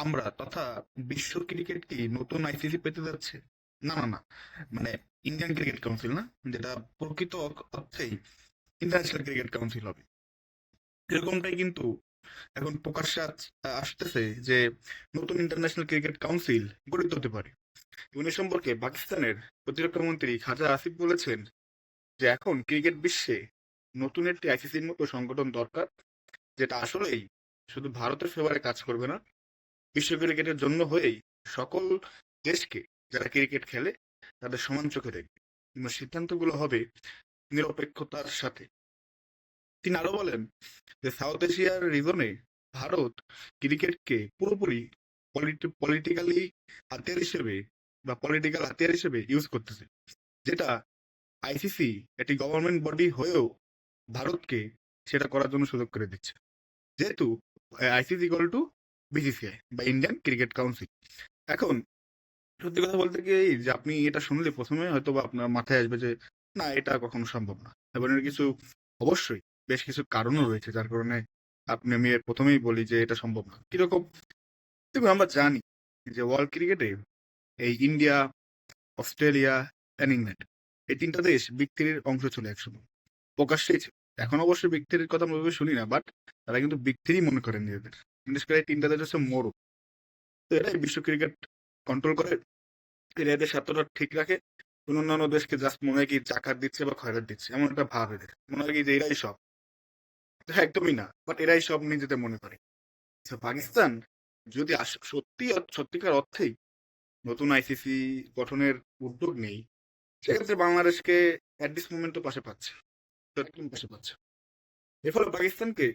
আমরা তথা বিশ্ব ক্রিকেট কি নতুন আইসিসি পেতে যাচ্ছে? না, না, না। মানে ইন্ডিয়ান ক্রিকেট কাউন্সিল না, যেটা প্রকৃত অর্থেই ইন্টারন্যাশনাল ক্রিকেট কাউন্সিল হবে। এরকমটাই কিন্তু এখন প্রকাশ্যে আসতেছে যে নতুন ইন্টারন্যাশনাল ক্রিকেট কাউন্সিল গঠিত হতে পারে। এবং এ সম্পর্কে পাকিস্তানের প্রতিরক্ষা মন্ত্রী খাজা আসিফ বলেছেন যে এখন ক্রিকেট বিশ্বে নতুন একটি আইসিসির মতো সংগঠন দরকার, যেটা আসলেই শুধু ভারতের ফেভারে কাজ করবে না, বিশ্ব ক্রিকেটের জন্য হয়েই সকল দেশকে যারা ক্রিকেট খেলে তাদের সমান চোখে দেখবে, কিন্তু সিদ্ধান্তগুলো হবে নিরপেক্ষতার সাথে। তিনি আরো বলেন যে সাউথ এশিয়ার রিজনে ভারত ক্রিকেটকে পুরোপুরি পলিটিক্যালি হাতিয়ার হিসেবে পলিটিক্যাল হাতিয়ার হিসেবে ইউজ করতেছে, যেটা আইসিসি একটি গভর্নমেন্ট বডি হয়েও ভারতকে সেটা করার জন্য সুযোগ করে দিচ্ছে, যেহেতু আইসিসি ইকুয়াল টু বিসিসিআই বা ইন্ডিয়ান ক্রিকেট কাউন্সিল। এখন সত্যি কথা বলতে কি, এই যে আপনি এটা শুনলে প্রথমে হয়তো বা আপনার মাথায় আসবে যে না, এটা কখনো সম্ভব না, এবং এর কিছু অবশ্যই বেশ কিছু কারণও রয়েছে যার কারণে আমি এর প্রথমেই বলি যে এটা সম্ভব না। কিরকম? দেখুন, আমরা জানি যে ওয়ার্ল্ড ক্রিকেটে এই ইন্ডিয়া, অস্ট্রেলিয়া অ্যান্ড ইংল্যান্ড, এই তিনটা দেশ বিগ থ্রির অংশ ছিল একসময়, প্রকাশ্যেই ছিল। এখন অবশ্যই বিগ থ্রির কথা আমরা ওইভাবে শুনি না, বাট তারা কিন্তু বিগ থ্রি মনে করেন নিজেদের। বিশেষ করে এই তিনটা দেশ হচ্ছে মোড়ক। তো এটাই বিশ্ব ক্রিকেট কন্ট্রোল করে, এরা এদের স্বার্থটা ঠিক রাখে। অন্যান্য দেশকে জাস্ট মনে হয় কি চাকার দিচ্ছে বা খয়রাত দিচ্ছে, এমন একটা ভাব এদের মনে হয় কি যে এরাই সব। হ্যাঁ, একদমই না, বাট এরাই সব নিজেদের মনে করে। তো পাকিস্তান যদি সত্যিকার অর্থেই নতুন আইসিসি গঠনের উদ্যোগ নেই, সেক্ষেত্রে বাংলাদেশকে অ্যাট দিস মোমেন্টও পাশে পাচ্ছে, একদম পাশে পাচ্ছে। এর ফলে পাকিস্তানকে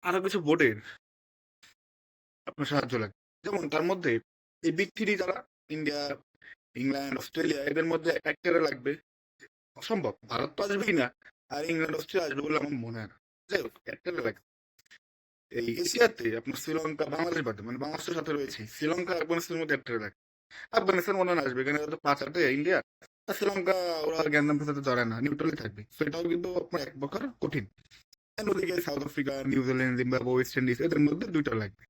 আরো কিছু বোর্ডের আপনার সাহায্য লাগবে। যেমন তার মধ্যে এই বিগ থ্রি যারা ইন্ডিয়া, ইংল্যান্ড, অস্ট্রেলিয়া, এদের মধ্যে একটা লাগবে। অসম্ভব, ভারত তো আসবেই না, আর ইংল্যান্ড অস্ট্রেলিয়া আসবে বলে আমার মনে হয় না। যাই হোক, একটা লাগবে। এই এশিয়াতে আপনার শ্রীলঙ্কা, বাংলাদেশ বাদে, মানে বাংলাদেশের সাথে রয়েছে শ্রীলঙ্কা, আফগানিস্তানের মধ্যে একটা লাগবে। আফগানিস্তান মনে হয় না আসবে, এখানে তো 5-8 ইন্ডিয়া আর শ্রীলঙ্কা, ওরা জ্ঞানদাম সাথে জড়ায় না, নিউট্রালি থাকবে, তো এটাও কিন্তু আপনার এক প্রকার কঠিন। আর ওদিকে south Africa, New Zealand, Zimbabwe, West Indies, এদের মধ্যে দুইটা লাগবে।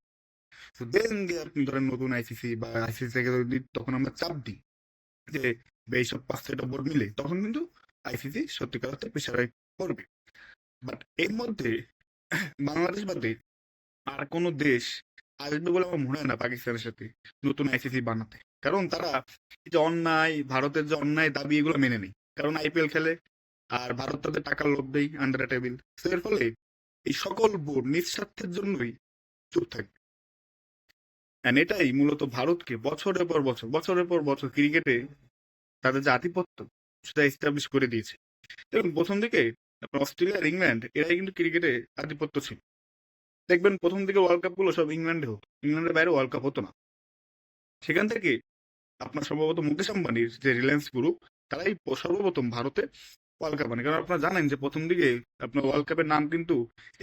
তো দেন যে আপনি ধরেন নতুন আইসিসি বা আইসিসি থেকে যদি তখন আমরা চাপ দিই যে এইসব 5-6টা বোর্ড মিলে, তখন কিন্তু আইসিসি সত্যিকার অর্থে প্রেশারাইজ করবে। বাট এর মধ্যে বাংলাদেশ বাদে আর কোনো দেশ আসবে বলে আমার মনে হয় না পাকিস্তানের সাথে নতুন আইসিসি বানাতে। কারণ তারা এই যে অন্যায়, ভারতের যে অন্যায় দাবি, এগুলো মেনে নেই। কারণ আইপিএল খেলে আর ভারত তাদের টাকার লোভ দেয় আন্ডার টেবিল। তো এর ফলে এই সকল বোর্ড নিজ স্বার্থের জন্যই চুপ থাকবে। And এটাই মূলত ভারতকে বছরের পর বছর ক্রিকেটে তাদের যে আধিপত্য, সেটা এস্টাবলিশ করে দিয়েছে। দেখুন, প্রথম দিকে আপনার অস্ট্রেলিয়া আর ইংল্যান্ড, এরাই কিন্তু ক্রিকেটে আধিপত্য ছিল। দেখবেন প্রথম দিকে ওয়ার্ল্ড কাপ গুলো সব ইংল্যান্ডে হতো, ইংল্যান্ডের বাইরে ওয়ার্ল্ড কাপ হতো না। সেখান থেকে আপনার সম্ভবত মুকেশ আম্বানির যে রিলায়েন্স গ্রুপ, তারাই সর্বপ্রথম ভারতে ওয়ার্ল্ড কাপ আনে। কারণ আপনারা জানেন যে প্রথম দিকে আপনার ওয়ার্ল্ড কাপের নাম কিন্তু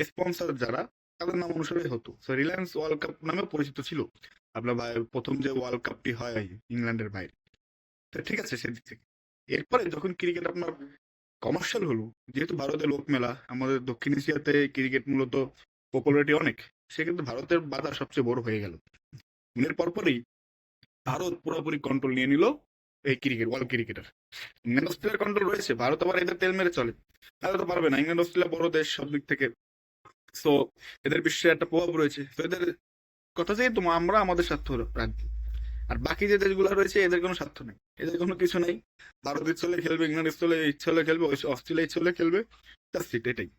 স্পন্সর যারা, তাদের নাম অনুসারে হতো। তো রিলায়েন্স ওয়ার্ল্ড কাপ নামে পরিচিত ছিল আপনার প্রথম যে ওয়ার্ল্ড কাপটি হয় ইংল্যান্ডের বাইরে। তো ঠিক আছে সেদিক থেকে। এরপরে যখন ক্রিকেট আপনার কমার্শিয়াল হলো, যেহেতু ভারতে লোক মেলা, আমাদের দক্ষিণ এশিয়াতে ক্রিকেট মূলত পপুলারিটি অনেক, সেক্ষেত্রে ভারতের বাজার সবচেয়ে বড় হয়ে গেল। এর পরপরই ভারত পুরোপুরি কন্ট্রোল নিয়ে নিল এই ক্রিকেট, ওয়ার্ল্ড ক্রিকেটের। ইংল্যান্ড অস্ট্রেলিয়ার কন্ট্রোল রয়েছে, ভারত আবার এদের তেল মেরে চলে, তাহলে তো পারবে না। ইংল্যান্ড অস্ট্রেলিয়া বড় দেশ সব দিক থেকে, সো এদের বিশ্বে একটা প্রভাব রয়েছে। তো এদের কথা যেহেতু আমরা আমাদের স্বার্থ রাখবো, আর বাকি যে দেশগুলো রয়েছে এদের কোনো স্বার্থ নেই, এদের কোনো কিছু নেই। ভারত ইচ্ছে হলে খেলবে, ইংল্যান্ড ইচ্ছে হলে খেলবে, অস্ট্রেলিয়া ইচ্ছে হলে খেলবে, জাস্ট এটাই।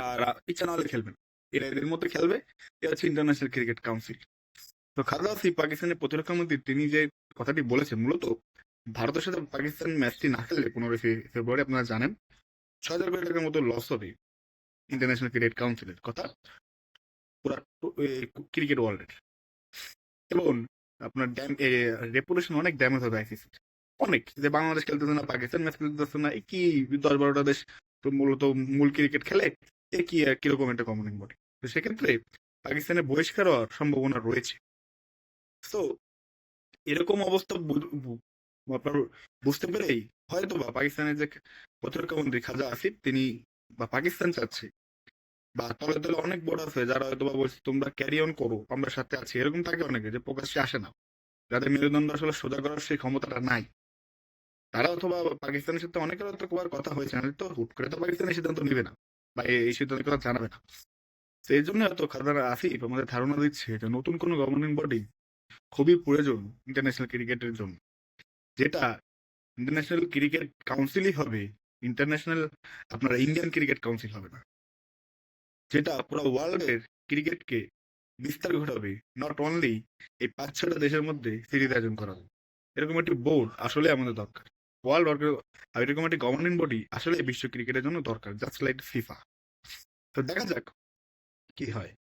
আর ইচ্ছা না হলে খেলবে না। এরা এদের মধ্যে খেলবে। এটা হচ্ছে ইন্টারন্যাশনাল ক্রিকেট কাউন্সিল। তো খালেদা আসিফ, পাকিস্তানের প্রতিরক্ষা মন্ত্রী, তিনি যে কথাটি বলেছেন, মূলত ভারতের সাথে পাকিস্তান ম্যাচটি না খেললে 15 ফেব্রুয়ারি, আপনারা জানেন 6,000 কোটি টাকার মতো লস হবে ইন্টারন্যাশনাল ক্রিকেট কাউন্সিলের কথা, পুরা ক্রিকেট ওয়ার্ল্ডের। এবং আপনার রেপুটেশন অনেক ড্যামেজ হবে আইসিসি, অনেক। যে বাংলাদেশ খেলতেছে না, পাকিস্তান ম্যাচ খেলতেছে না, এ কি 10-12টা দেশ তো মূলত মূল ক্রিকেট খেলে, এ কি কিরকম একটা কমনিং বডি। তো সেক্ষেত্রে পাকিস্তানের বহিষ্কার হওয়ার সম্ভাবনা রয়েছে। তো এরকম অবস্থা আপনার বুঝতে পেরেই হয়তো বা পাকিস্তানের যে প্রতিরক্ষা মন্ত্রী খাজা আসিফ, তিনি বা পাকিস্তান চাচ্ছে বা তলে তলে অনেক বোর্ড আছে যারা হয়তো বা বলছে তোমরা ক্যারি অন করো, আমরা সাথে আছি, এরকম থাকে অনেকে যে প্রকাশ্যে আসে না, যাদের মেরুদণ্ড আসলে সোজা করার সেই ক্ষমতাটা নাই। তারা অথবা পাকিস্তানের সাথে অনেকের হয়তো কোয়ার কথা হয়েছে, না তো হুট করে তো পাকিস্তানের সিদ্ধান্ত নিবে না বা এই সিদ্ধান্তের কথা জানাবে না। সেই জন্য হয়তো খাদার আসিফ আমাদের ধারণা দিচ্ছে যে নতুন কোনো গভর্নিং বডি খুবই প্রয়োজন ইন্টারন্যাশনাল ক্রিকেটের জন্য, যেটা ইন্টারন্যাশনাল ক্রিকেট কাউন্সিলই হবে, ইন্টারন্যাশনাল আপনার ইন্ডিয়ান ক্রিকেট কাউন্সিল হবে না, যেটা পুরো ওয়ার্ল্ডের ক্রিকেটকে বিস্তার ঘটাবে, নট অনলি এই 5-6টা দেশের মধ্যে সিরিজ আয়োজন করা হবে। এরকম একটি বোর্ড আসলে আমাদের দরকার, ওয়ার্ল্ড এরকম একটি গভর্নিং বডি আসলে বিশ্ব ক্রিকেটের জন্য দরকার, জাস্ট লাইক ফিফা। তো দেখা যাক কি হয়।